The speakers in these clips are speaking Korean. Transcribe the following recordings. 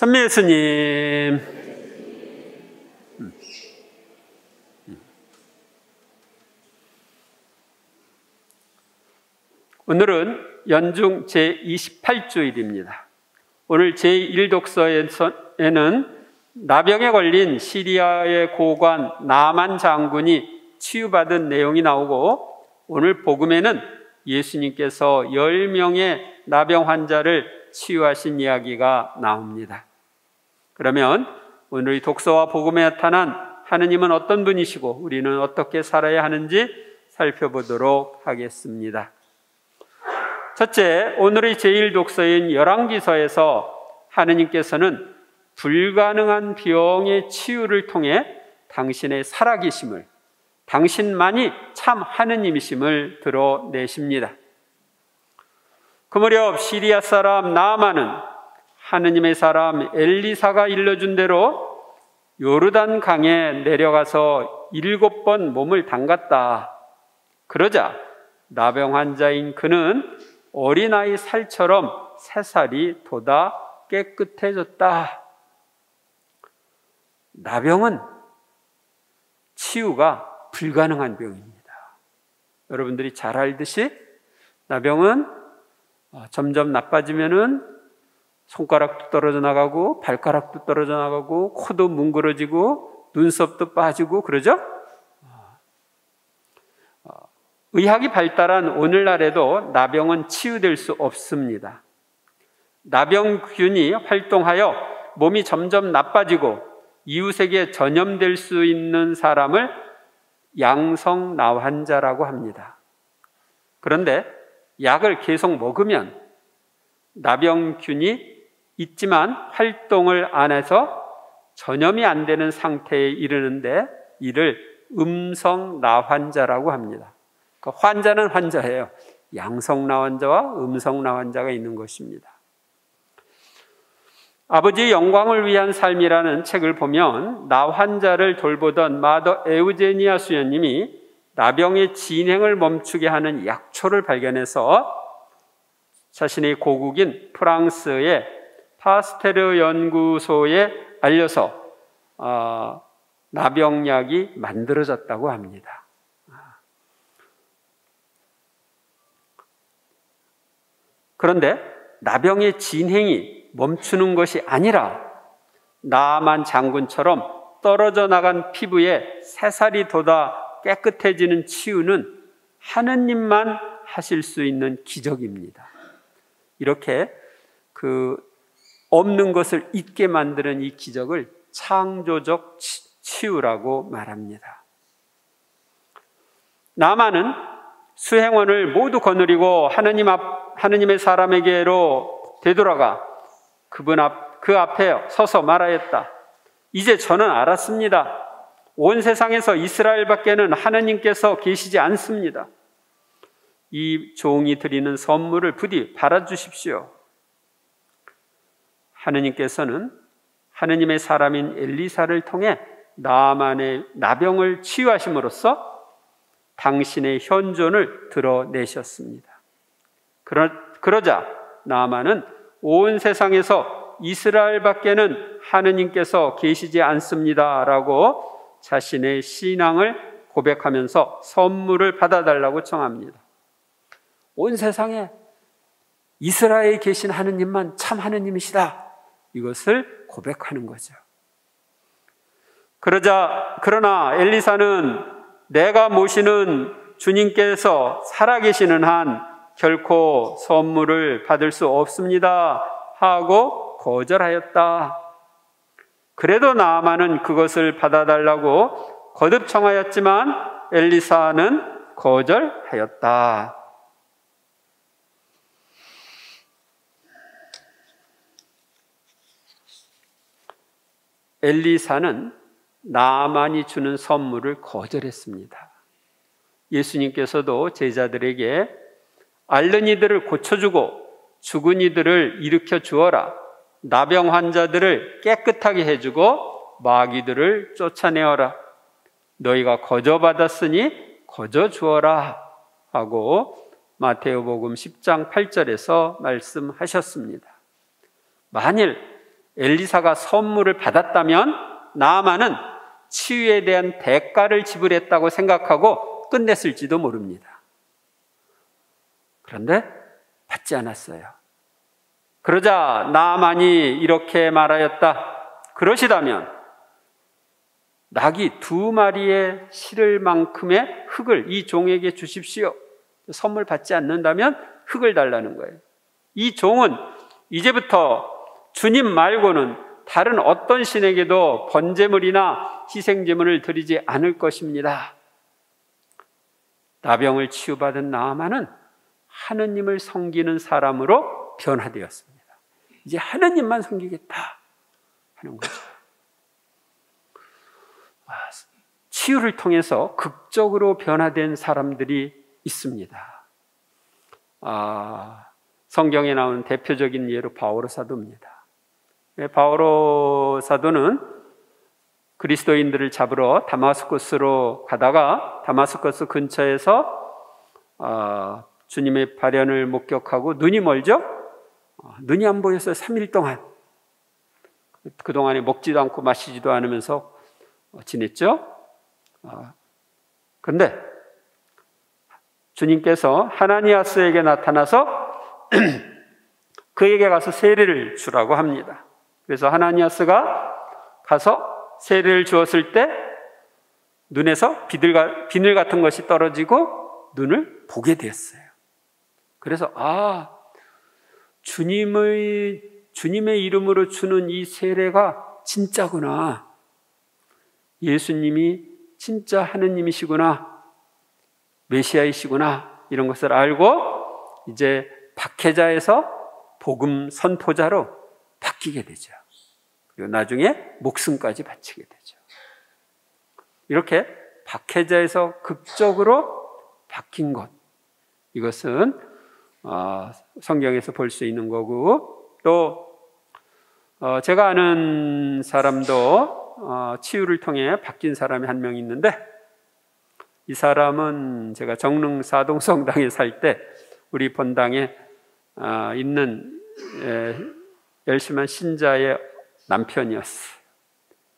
선미 예수님. 오늘은 연중 제28주일입니다. 오늘 제1독서에는 나병에 걸린 시리아의 고관 나만 장군이 치유받은 내용이 나오고, 오늘 복음에는 예수님께서 10명의 나병 환자를 치유하신 이야기가 나옵니다. 그러면 오늘 이 독서와 복음에 나타난 하느님은 어떤 분이시고 우리는 어떻게 살아야 하는지 살펴보도록 하겠습니다. 첫째, 오늘의 제1독서인 열왕기서에서 하느님께서는 불가능한 병의 치유를 통해 당신의 살아계심을, 당신만이 참 하느님이심을 드러내십니다. 그 무렵 시리아 사람 나아만은 하느님의 사람 엘리사가 일러준 대로 요르단 강에 내려가서 7번 몸을 담갔다. 그러자 나병 환자인 그는 어린아이 살처럼 새살이 돋아 깨끗해졌다. 나병은 치유가 불가능한 병입니다. 여러분들이 잘 알듯이 나병은 점점 나빠지면은 손가락도 떨어져 나가고 발가락도 떨어져 나가고 코도 뭉그러지고 눈썹도 빠지고 그러죠? 의학이 발달한 오늘날에도 나병은 치유될 수 없습니다. 나병균이 활동하여 몸이 점점 나빠지고 이웃에게 전염될 수 있는 사람을 양성나환자라고 합니다. 그런데 약을 계속 먹으면 나병균이 있지만 활동을 안 해서 전염이 안 되는 상태에 이르는데 이를 음성나환자라고 합니다. 그 환자는 환자예요. 양성나환자와 음성나환자가 있는 것입니다. 아버지의 영광을 위한 삶이라는 책을 보면 나환자를 돌보던 마더 에우제니아 수녀님이 나병의 진행을 멈추게 하는 약초를 발견해서 자신의 고국인 프랑스의 파스테르 연구소에 알려서 나병약이 만들어졌다고 합니다. 그런데 나병의 진행이 멈추는 것이 아니라 나만 장군처럼 떨어져 나간 피부에 새살이 돋아 깨끗해지는 치유는 하느님만 하실 수 있는 기적입니다. 이렇게 없는 것을 있게 만드는 이 기적을 창조적 치유라고 말합니다. 나만은 수행원을 모두 거느리고 하느님의 사람에게로 되돌아가 그 앞에 서서 말하였다. 이제 저는 알았습니다. 온 세상에서 이스라엘밖에는 하느님께서 계시지 않습니다. 이 종이 드리는 선물을 부디 받아주십시오. 하느님께서는 하느님의 사람인 엘리사를 통해 나아만의 나병을 치유하심으로써 당신의 현존을 드러내셨습니다. 그러자 나아만은 온 세상에서 이스라엘밖에는 하느님께서 계시지 않습니다라고 자신의 신앙을 고백하면서 선물을 받아달라고 청합니다. 온 세상에 이스라엘에 계신 하느님만 참 하느님이시다. 이것을 고백하는 거죠. 그러나 엘리사는 내가 모시는 주님께서 살아계시는 한 결코 선물을 받을 수 없습니다 하고 거절하였다. 그래도 나아만은 그것을 받아달라고 거듭 청하였지만 엘리사는 거절하였다. 엘리사는 나아만이 주는 선물을 거절했습니다. 예수님께서도 제자들에게 앓는 이들을 고쳐주고 죽은 이들을 일으켜 주어라. 나병 환자들을 깨끗하게 해주고 마귀들을 쫓아내어라. 너희가 거저받았으니 거저 주어라 하고 마태오복음 10장 8절에서 말씀하셨습니다. 만일 엘리사가 선물을 받았다면 나아만은 치유에 대한 대가를 지불했다고 생각하고 끝냈을지도 모릅니다. 그런데 받지 않았어요. 그러자 나아만이 이렇게 말하였다. 그러시다면 낙이 2마리에 실을 만큼의 흙을 이 종에게 주십시오. 선물 받지 않는다면 흙을 달라는 거예요. 이 종은 이제부터 주님 말고는 다른 어떤 신에게도 번제물이나 희생제물을 드리지 않을 것입니다. 나병을 치유받은 나아만은 하느님을 섬기는 사람으로 변화되었습니다. 이제 하느님만 섬기겠다 하는 거죠. 치유를 통해서 극적으로 변화된 사람들이 있습니다. 성경에 나오는 대표적인 예로 바오로 사도입니다. 바오로 사도는 그리스도인들을 잡으러 다마스쿠스로 가다가 다마스쿠스 근처에서 주님의 발현을 목격하고 눈이 멀죠? 눈이 안 보여서 3일 동안 그동안에 먹지도 않고 마시지도 않으면서 지냈죠? 그런데 주님께서 하나니아스에게 나타나서 그에게 가서 세례를 주라고 합니다. 그래서 하나니아스가 가서 세례를 주었을 때 눈에서 비늘 같은 것이 떨어지고 눈을 보게 되었어요. 그래서 주님의 이름으로 주는 이 세례가 진짜구나. 예수님이 진짜 하느님이시구나. 메시아이시구나. 이런 것을 알고 이제 박해자에서 복음 선포자로 바뀌게 되죠. 그리고 나중에 목숨까지 바치게 되죠. 이렇게 박해자에서 극적으로 바뀐 것, 이것은 성경에서 볼 수 있는 거고, 또 제가 아는 사람도 치유를 통해 바뀐 사람이 한 명 있는데, 이 사람은 제가 정릉 사동성당에 살 때 우리 본당에 있는 열심한 신자의 남편이었어요.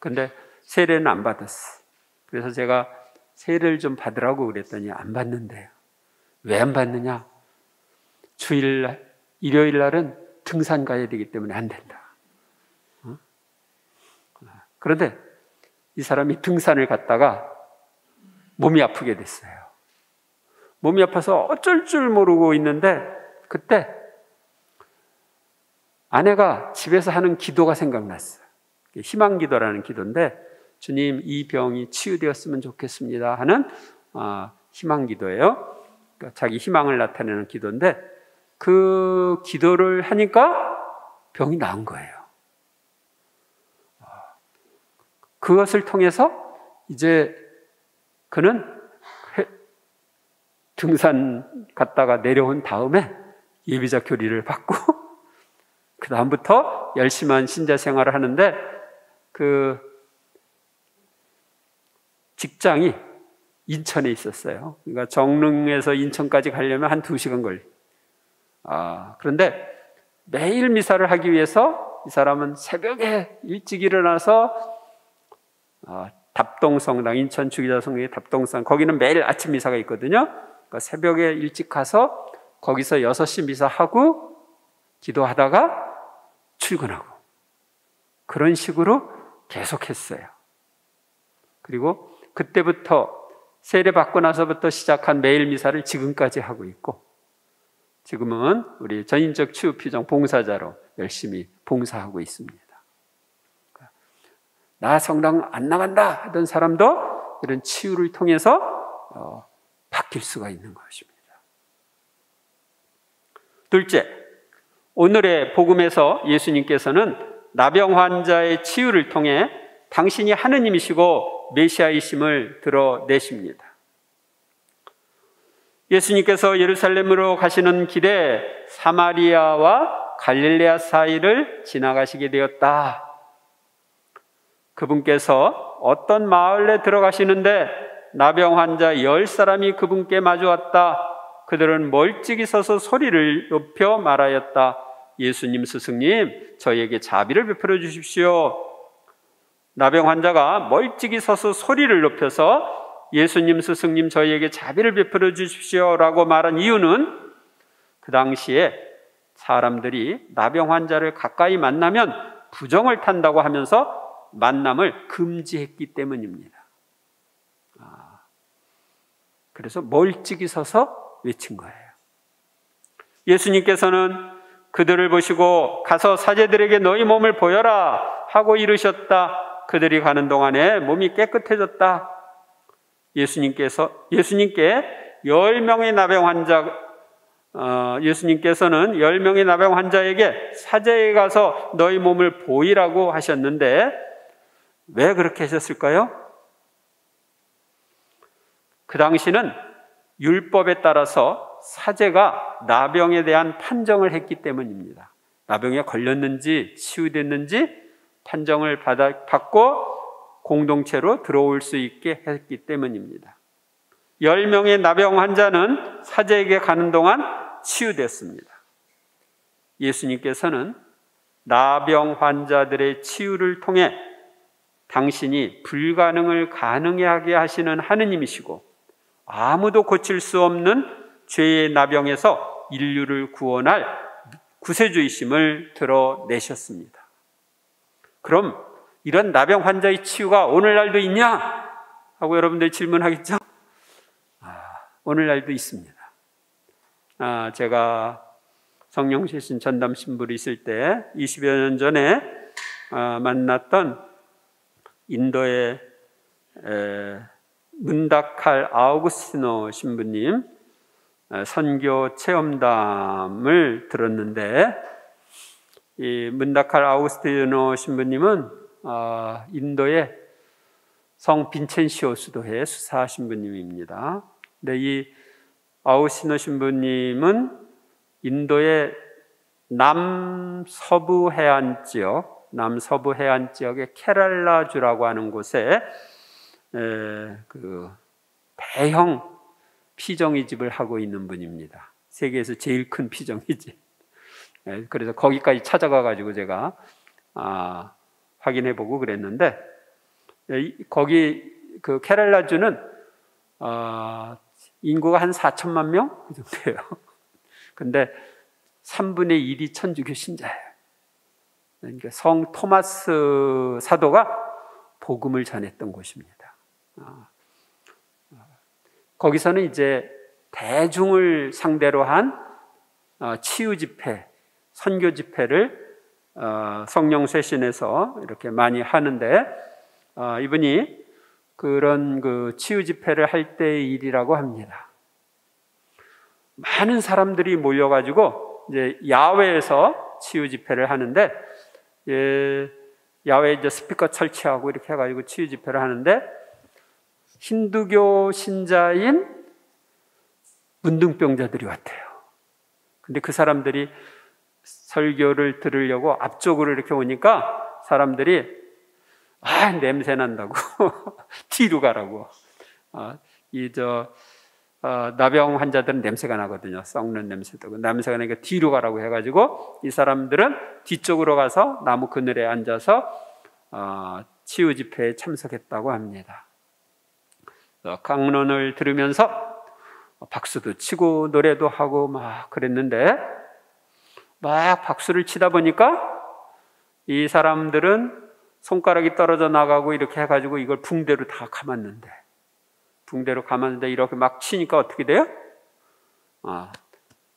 근데 세례는 안 받았어. 그래서 제가 세례를 좀 받으라고 그랬더니 안 받는데요. 왜 안 받느냐? 주일날, 일요일 날은 등산 가야 되기 때문에 안 된다. 그런데 이 사람이 등산을 갔다가 몸이 아프게 됐어요. 몸이 아파서 어쩔 줄 모르고 있는데 그때 아내가 집에서 하는 기도가 생각났어요. 희망기도라는 기도인데, 주님 이 병이 치유되었으면 좋겠습니다 하는 희망기도예요. 그러니까 자기 희망을 나타내는 기도인데, 그 기도를 하니까 병이 나은 거예요. 그것을 통해서 이제 그는 등산 갔다가 내려온 다음에 예비자 교리를 받고 그 다음부터 열심한 신자 생활을 하는데, 그 직장이 인천에 있었어요. 그러니까 정릉에서 인천까지 가려면 한 2시간 걸려요. 그런데 매일 미사를 하기 위해서 이 사람은 새벽에 일찍 일어나서 답동성당, 인천 주기자성당의 답동성당, 거기는 매일 아침 미사가 있거든요. 그러니까 새벽에 일찍 가서 거기서 6시 미사하고 기도하다가 출근하고, 그런 식으로 계속했어요. 그리고 그때부터 세례 받고 나서부터 시작한 매일 미사를 지금까지 하고 있고, 지금은 우리 전인적 치유피정 봉사자로 열심히 봉사하고 있습니다. 나 성당 안 나간다 하던 사람도 이런 치유를 통해서 바뀔 수가 있는 것입니다. 둘째, 오늘의 복음에서 예수님께서는 나병 환자의 치유를 통해 당신이 하느님이시고 메시아이심을 드러내십니다. 예수님께서 예루살렘으로 가시는 길에 사마리아와 갈릴레아 사이를 지나가시게 되었다. 그분께서 어떤 마을에 들어가시는데 나병 환자 10사람이 그분께 마주왔다. 그들은 멀찍이 서서 소리를 높여 말하였다. 예수님 스승님, 저희에게 자비를 베풀어 주십시오. 나병 환자가 멀찍이 서서 소리를 높여서 예수님 스승님, 저희에게 자비를 베풀어 주십시오 라고 말한 이유는 그 당시에 사람들이 나병 환자를 가까이 만나면 부정을 탄다고 하면서 만남을 금지했기 때문입니다. 그래서 멀찍이 서서 외친 거예요. 예수님께서는 그들을 보시고 가서 사제들에게 너희 몸을 보여라 하고 이르셨다. 그들이 가는 동안에 몸이 깨끗해졌다. 예수님께 10명의 나병 환자, 예수님께서는 10명의 나병 환자에게 사제에 가서 너희 몸을 보이라고 하셨는데 왜 그렇게 하셨을까요? 그 당시는 율법에 따라서 사제가 나병에 대한 판정을 했기 때문입니다. 나병에 걸렸는지 치유됐는지 판정을 받고 공동체로 들어올 수 있게 했기 때문입니다. 10명의 나병 환자는 사제에게 가는 동안 치유됐습니다. 예수님께서는 나병 환자들의 치유를 통해 당신이 불가능을 가능하게 하시는 하느님이시고 아무도 고칠 수 없는 죄의 나병에서 인류를 구원할 구세주이심을 드러내셨습니다. 그럼 이런 나병 환자의 치유가 오늘날도 있냐? 하고 여러분들이 질문하겠죠? 오늘날도 있습니다. 제가 성령세신 전담 신부로 있을 때 20여 년 전에 만났던 인도의 문다칼 아우구스티노 신부님 선교 체험담을 들었는데, 이 문다칼 아우구스티노 신부님은 인도의 성 빈첸시오 수도회 수사 신부님입니다. 근데 이 아우구스티노 신부님은 인도의 남서부 해안 지역의 케랄라주라고 하는 곳에 그 대형 피정이집을 하고 있는 분입니다. 세계에서 제일 큰 피정이집. 그래서 거기까지 찾아가 가지고 제가 확인해보고 그랬는데, 거기 그 케랄라주는 인구가 한 4천만 명 그 정도예요. 근데 3분의 1이 천주교 신자예요. 그러니까 성 토마스 사도가 복음을 전했던 곳입니다. 거기서는 이제 대중을 상대로 한 치유 집회, 선교 집회를 성령 쇄신에서 이렇게 많이 하는데, 이분이 그런 그 치유 집회를 할 때의 일이라고 합니다. 많은 사람들이 모여가지고 이제 야외에서 치유 집회를 하는데, 야외에 이제 스피커 설치하고 이렇게 해가지고 치유 집회를 하는데, 힌두교 신자인 문둥병자들이 왔대요. 근데 그 사람들이 설교를 들으려고 앞쪽으로 이렇게 오니까 사람들이 냄새 난다고 뒤로 가라고. 나병 환자들은 냄새가 나거든요. 썩는 냄새도. 냄새가 나니까 뒤로 가라고 해가지고 이 사람들은 뒤쪽으로 가서 나무 그늘에 앉아서 치유 집회에 참석했다고 합니다. 강론을 들으면서 박수도 치고 노래도 하고 막 그랬는데, 막 박수를 치다 보니까 이 사람들은 손가락이 떨어져 나가고 이렇게 해가지고 이걸 붕대로 다 감았는데, 이렇게 막 치니까 어떻게 돼요?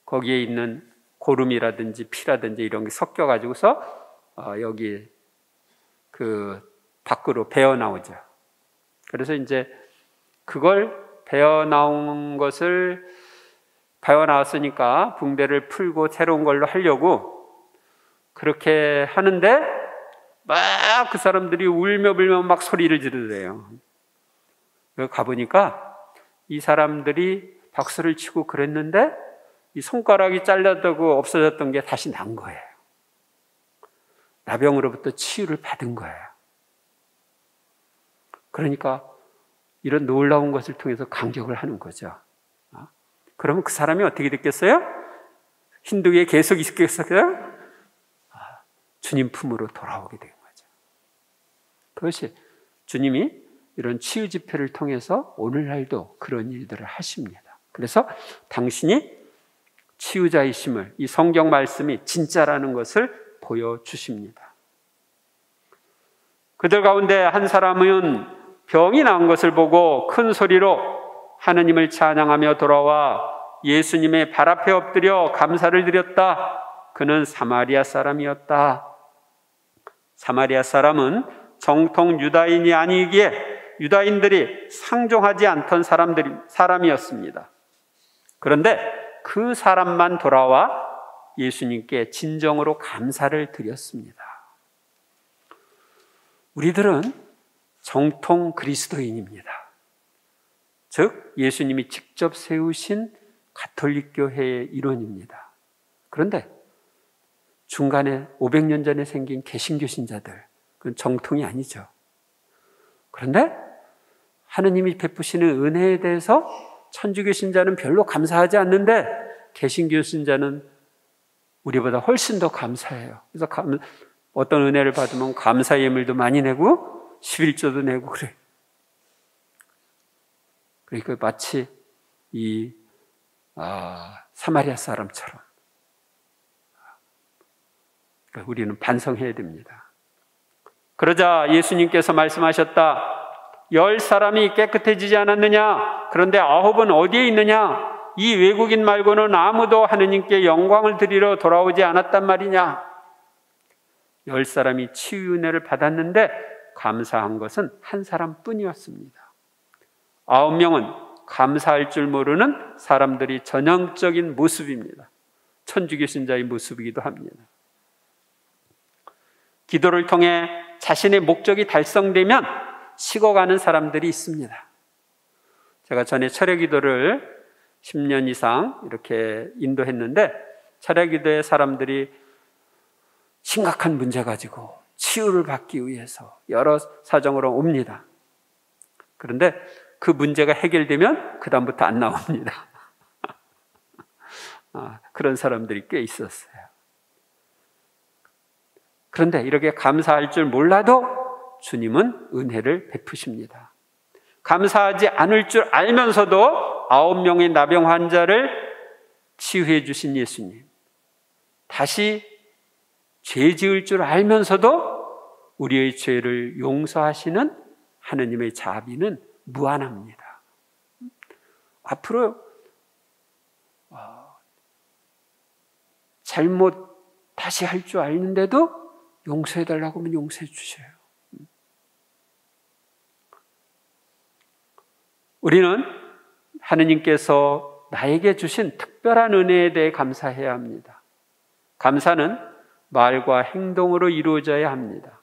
거기에 있는 고름이라든지 피라든지 이런 게 섞여가지고서 여기 그 밖으로 배어 나오죠. 그래서 이제 그걸 배어 나왔으니까 붕대를 풀고 새로운 걸로 하려고 그렇게 하는데, 막 그 사람들이 울며 불며 막 소리를 지르래요. 가보니까 이 사람들이 박수를 치고 그랬는데 이 손가락이 잘렸다고 없어졌던 게 다시 난 거예요. 나병으로부터 치유를 받은 거예요. 그러니까 이런 놀라운 것을 통해서 감격을 하는 거죠. 그러면 그 사람이 어떻게 됐겠어요? 힌두교에 계속 있겠어요? 주님 품으로 돌아오게 된 거죠. 그것이 주님이 이런 치유 집회를 통해서 오늘날도 그런 일들을 하십니다. 그래서 당신이 치유자이심을 이 성경 말씀이 진짜라는 것을 보여주십니다. 그들 가운데 한 사람은 병이 나은 것을 보고 큰 소리로 하느님을 찬양하며 돌아와 예수님의 발 앞에 엎드려 감사를 드렸다. 그는 사마리아 사람이었다. 사마리아 사람은 정통 유다인이 아니기에 유다인들이 상종하지 않던 사람이었습니다. 그런데 그 사람만 돌아와 예수님께 진정으로 감사를 드렸습니다. 우리들은 정통 그리스도인입니다. 즉 예수님이 직접 세우신 가톨릭 교회의 일원입니다. 그런데 중간에 500년 전에 생긴 개신교 신자들, 그건 정통이 아니죠. 그런데 하느님이 베푸시는 은혜에 대해서 천주교 신자는 별로 감사하지 않는데 개신교 신자는 우리보다 훨씬 더 감사해요. 그래서 어떤 은혜를 받으면 감사 예물도 많이 내고 11조도 내고 그래요. 그러니까 마치 이 사마리아 사람처럼 그러니까 우리는 반성해야 됩니다. 그러자 예수님께서 말씀하셨다. 10사람이 깨끗해지지 않았느냐? 그런데 9은 어디에 있느냐? 이 외국인 말고는 아무도 하느님께 영광을 드리러 돌아오지 않았단 말이냐? 10사람이 치유 은혜를 받았는데 감사한 것은 한 사람뿐이었습니다. 9명은 감사할 줄 모르는 사람들이 전형적인 모습입니다. 천주교 신자의 모습이기도 합니다. 기도를 통해 자신의 목적이 달성되면 식어가는 사람들이 있습니다. 제가 전에 철야기도를 10년 이상 이렇게 인도했는데 철야기도에 사람들이 심각한 문제 가지고 치유를 받기 위해서 여러 사정으로 옵니다. 그런데 그 문제가 해결되면 그 다음부터 안 나옵니다. 그런 사람들이 꽤 있었어요. 그런데 이렇게 감사할 줄 몰라도 주님은 은혜를 베푸십니다. 감사하지 않을 줄 알면서도 9명의 나병 환자를 치유해 주신 예수님. 다시 죄 지을 줄 알면서도 우리의 죄를 용서하시는 하느님의 자비는 무한합니다. 앞으로 잘못 다시 할 줄 아는데도 용서해달라고 하면 용서해 주셔요. 우리는 하느님께서 나에게 주신 특별한 은혜에 대해 감사해야 합니다. 감사는 말과 행동으로 이루어져야 합니다.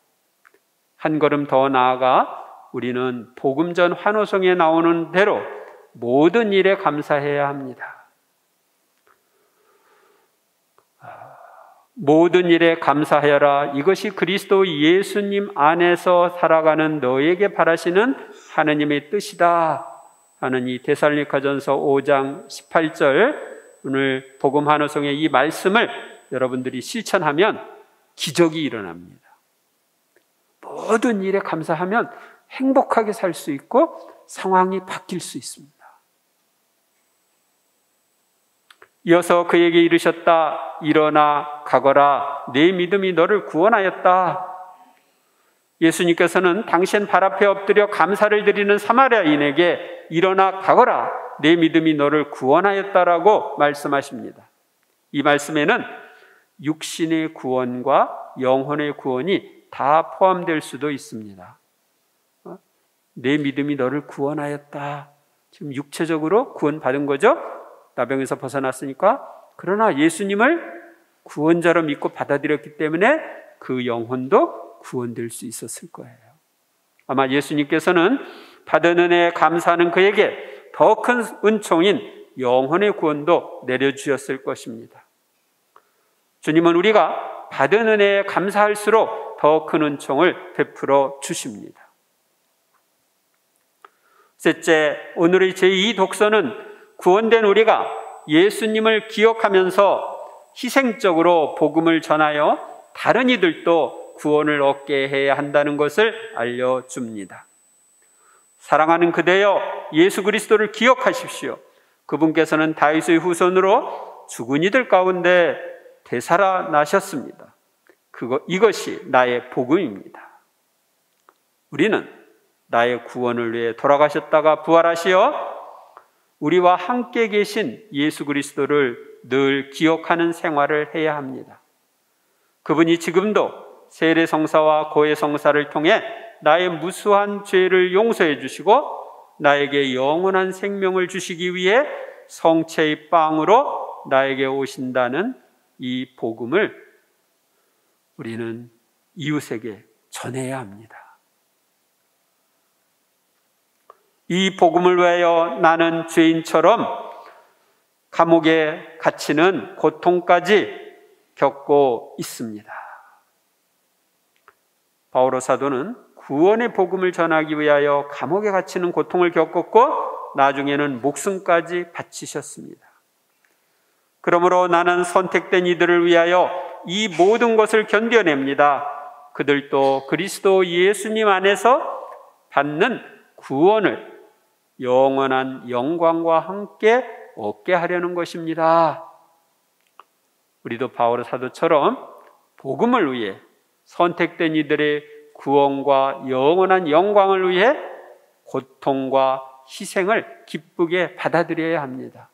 한 걸음 더 나아가 우리는 복음 전 환호성에 나오는 대로 모든 일에 감사해야 합니다. 모든 일에 감사하여라. 이것이 그리스도 예수님 안에서 살아가는 너에게 바라시는 하느님의 뜻이다 하는 이 데살로니가전서 5장 18절 오늘 복음 환호성의 이 말씀을 여러분들이 실천하면 기적이 일어납니다. 모든 일에 감사하면 행복하게 살 수 있고 상황이 바뀔 수 있습니다. 이어서 그에게 이르셨다. 일어나 가거라. 내 믿음이 너를 구원하였다. 예수님께서는 당신 발 앞에 엎드려 감사를 드리는 사마리아인에게 일어나 가거라. 내 믿음이 너를 구원하였다라고 말씀하십니다. 이 말씀에는 육신의 구원과 영혼의 구원이 다 포함될 수도 있습니다. 내 믿음이 너를 구원하였다. 지금 육체적으로 구원받은 거죠? 나병에서 벗어났으니까. 그러나 예수님을 구원자로 믿고 받아들였기 때문에 그 영혼도 구원될 수 있었을 거예요. 아마 예수님께서는 받은 은혜에 감사하는 그에게 더 큰 은총인 영혼의 구원도 내려주셨을 것입니다. 주님은 우리가 받은 은혜에 감사할수록 더 큰 은총을 베풀어 주십니다. 셋째, 오늘의 제2 독서는 구원된 우리가 예수님을 기억하면서 희생적으로 복음을 전하여 다른 이들도 구원을 얻게 해야 한다는 것을 알려줍니다. 사랑하는 그대여, 예수 그리스도를 기억하십시오. 그분께서는 다윗의 후손으로 죽은 이들 가운데 되살아나셨습니다. 이것이 나의 복음입니다. 우리는 나의 구원을 위해 돌아가셨다가 부활하시어 우리와 함께 계신 예수 그리스도를 늘 기억하는 생활을 해야 합니다. 그분이 지금도 세례성사와 고해성사를 통해 나의 무수한 죄를 용서해 주시고 나에게 영원한 생명을 주시기 위해 성체의 빵으로 나에게 오신다는 이 복음을 우리는 이웃에게 전해야 합니다. 이 복음을 위하여 나는 죄인처럼 감옥에 갇히는 고통까지 겪고 있습니다. 바오로 사도는 구원의 복음을 전하기 위하여 감옥에 갇히는 고통을 겪었고 나중에는 목숨까지 바치셨습니다. 그러므로 나는 선택된 이들을 위하여 이 모든 것을 견뎌냅니다. 그들도 그리스도 예수님 안에서 받는 구원을 영원한 영광과 함께 얻게 하려는 것입니다. 우리도 바오로 사도처럼 복음을 위해 선택된 이들의 구원과 영원한 영광을 위해 고통과 희생을 기쁘게 받아들여야 합니다.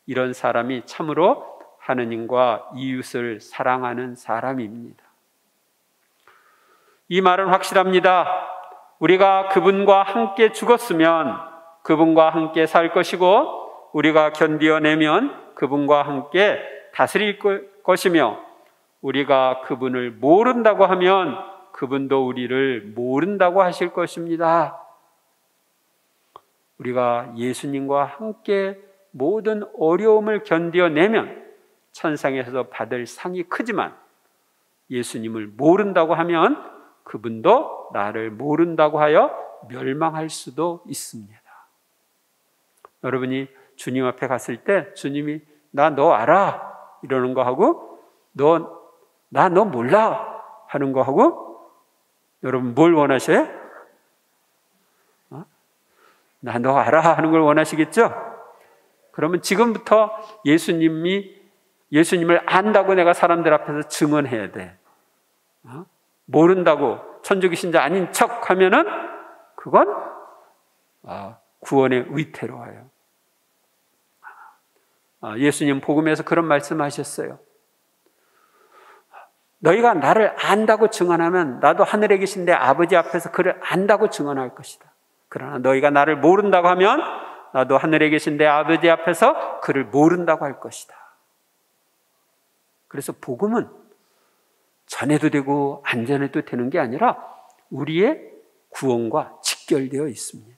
이런 사람이 참으로 하느님과 이웃을 사랑하는 사람입니다. 이 말은 확실합니다. 우리가 그분과 함께 죽었으면 그분과 함께 살 것이고 우리가 견디어내면 그분과 함께 다스릴 것이며 우리가 그분을 모른다고 하면 그분도 우리를 모른다고 하실 것입니다. 우리가 예수님과 함께 모든 어려움을 견뎌내면 천상에서 받을 상이 크지만 예수님을 모른다고 하면 그분도 나를 모른다고 하여 멸망할 수도 있습니다. 여러분이 주님 앞에 갔을 때 주님이 나 너 알아 이러는 거 하고 나 너 몰라 하는 거 하고 여러분 뭘 원하셔요? 나 너 알아 하는 걸 원하시겠죠? 그러면 지금부터 예수님을 안다고 내가 사람들 앞에서 증언해야 돼. 모른다고 천주교신자 아닌 척 하면은 그건 구원의 위태로워요. 예수님 복음에서 그런 말씀하셨어요. 너희가 나를 안다고 증언하면 나도 하늘에 계신 내 아버지 앞에서 그를 안다고 증언할 것이다. 그러나 너희가 나를 모른다고 하면 나도 하늘에 계신 내 아버지 앞에서 그를 모른다고 할 것이다. 그래서 복음은 전해도 되고 안 전해도 되는 게 아니라 우리의 구원과 직결되어 있습니다.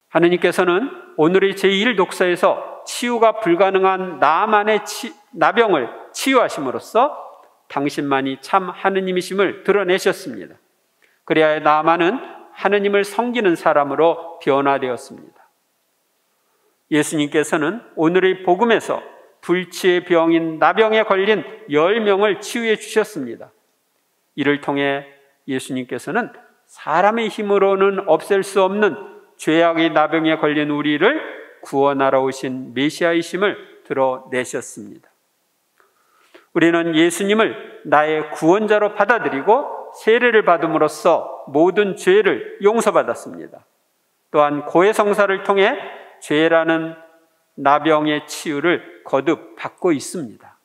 하느님께서는 오늘의 제1독서에서 치유가 불가능한 나만의 나병을 치유하심으로써 당신만이 참 하느님이심을 드러내셨습니다. 그래야 나만은 하느님을 섬기는 사람으로 변화되었습니다. 예수님께서는 오늘의 복음에서 불치의 병인 나병에 걸린 10명을 치유해 주셨습니다. 이를 통해 예수님께서는 사람의 힘으로는 없앨 수 없는 죄악의 나병에 걸린 우리를 구원하러 오신 메시아이심을 드러내셨습니다. 우리는 예수님을 나의 구원자로 받아들이고 세례를 받음으로써 모든 죄를 용서받았습니다. 또한 고해성사를 통해 죄라는 나병의 치유를 거듭 받고 있습니다.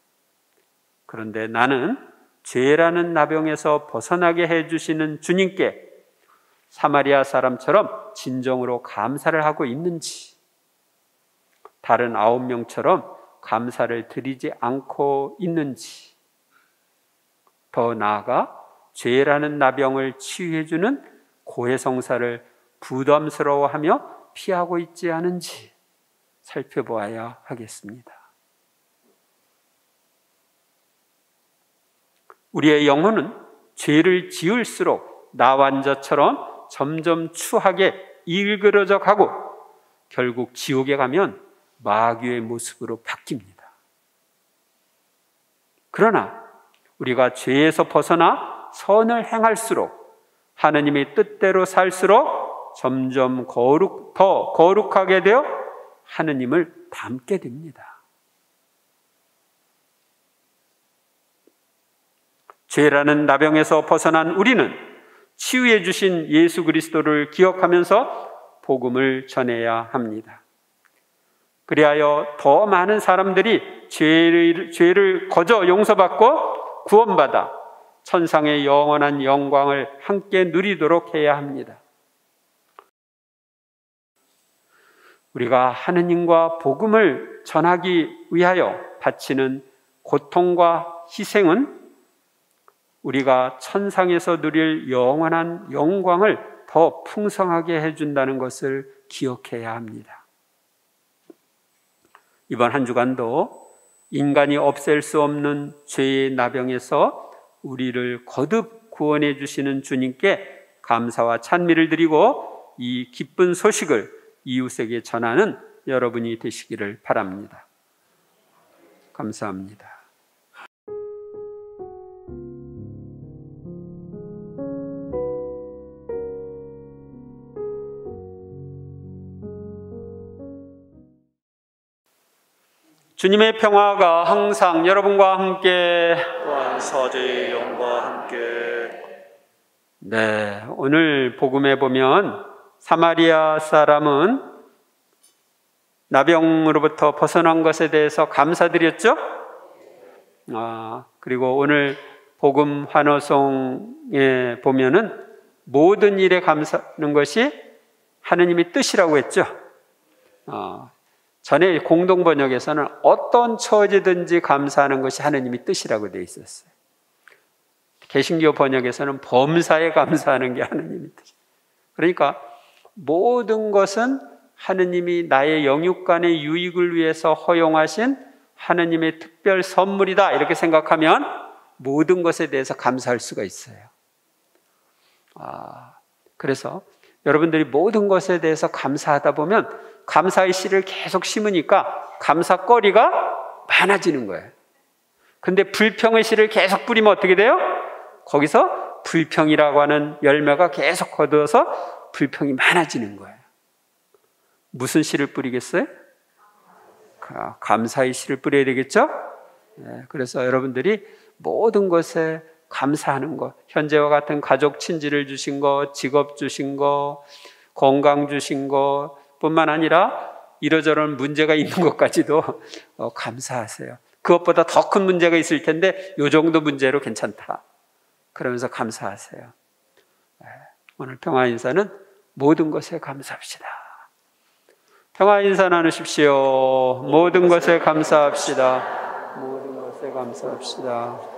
그런데 나는 죄라는 나병에서 벗어나게 해주시는 주님께 사마리아 사람처럼 진정으로 감사를 하고 있는지, 다른 9명처럼 감사를 드리지 않고 있는지, 더 나아가 죄라는 나병을 치유해주는 고해성사를 부담스러워하며 피하고 있지 않은지 살펴보아야 하겠습니다. 우리의 영혼은 죄를 지을수록 나완자처럼 점점 추하게 일그러져 가고 결국 지옥에 가면 마귀의 모습으로 바뀝니다. 그러나 우리가 죄에서 벗어나 선을 행할수록 하느님의 뜻대로 살수록 점점 더 거룩하게 되어 하느님을 닮게 됩니다. 죄라는 나병에서 벗어난 우리는 치유해 주신 예수 그리스도를 기억하면서 복음을 전해야 합니다. 그리하여 더 많은 사람들이 죄를 거저 용서받고 구원받아 천상의 영원한 영광을 함께 누리도록 해야 합니다. 우리가 하느님과 복음을 전하기 위하여 바치는 고통과 희생은 우리가 천상에서 누릴 영원한 영광을 더 풍성하게 해준다는 것을 기억해야 합니다. 이번 한 주간도 인간이 없앨 수 없는 죄의 나병에서 우리를 거듭 구원해 주시는 주님께 감사와 찬미를 드리고 이 기쁜 소식을 이웃에게 전하는 여러분이 되시기를 바랍니다. 감사합니다. 주님의 평화가 항상 여러분과 함께 또한 서재의 영과 함께. 네, 오늘 복음에 보면 사마리아 사람은 나병으로부터 벗어난 것에 대해서 감사드렸죠? 그리고 오늘 복음 환호성에 보면은 모든 일에 감사하는 것이 하느님의 뜻이라고 했죠? 전에 공동 번역에서는 어떤 처지든지 감사하는 것이 하느님의 뜻이라고 되어 있었어요. 개신교 번역에서는 범사에 감사하는 게 하느님의 뜻이에요. 그러니까 모든 것은 하느님이 나의 영육간의 유익을 위해서 허용하신 하느님의 특별 선물이다 이렇게 생각하면 모든 것에 대해서 감사할 수가 있어요. 그래서 여러분들이 모든 것에 대해서 감사하다 보면 감사의 씨를 계속 심으니까 감사거리가 많아지는 거예요. 근데 불평의 씨를 계속 뿌리면 어떻게 돼요? 거기서 불평이라고 하는 열매가 계속 거두어서 불평이 많아지는 거예요. 무슨 씨를 뿌리겠어요? 감사의 씨를 뿌려야 되겠죠? 그래서 여러분들이 모든 것에 감사하는 것, 현재와 같은 가족 친지를 주신 것, 직업 주신 것, 건강 주신 것 뿐만 아니라 이러저런 문제가 있는 것까지도 감사하세요. 그것보다 더 큰 문제가 있을 텐데 이 정도 문제로 괜찮다. 그러면서 감사하세요. 오늘 평화 인사는 모든 것에 감사합시다. 평화 인사 나누십시오. 모든 것에 감사합시다. 모든 것에 감사합시다.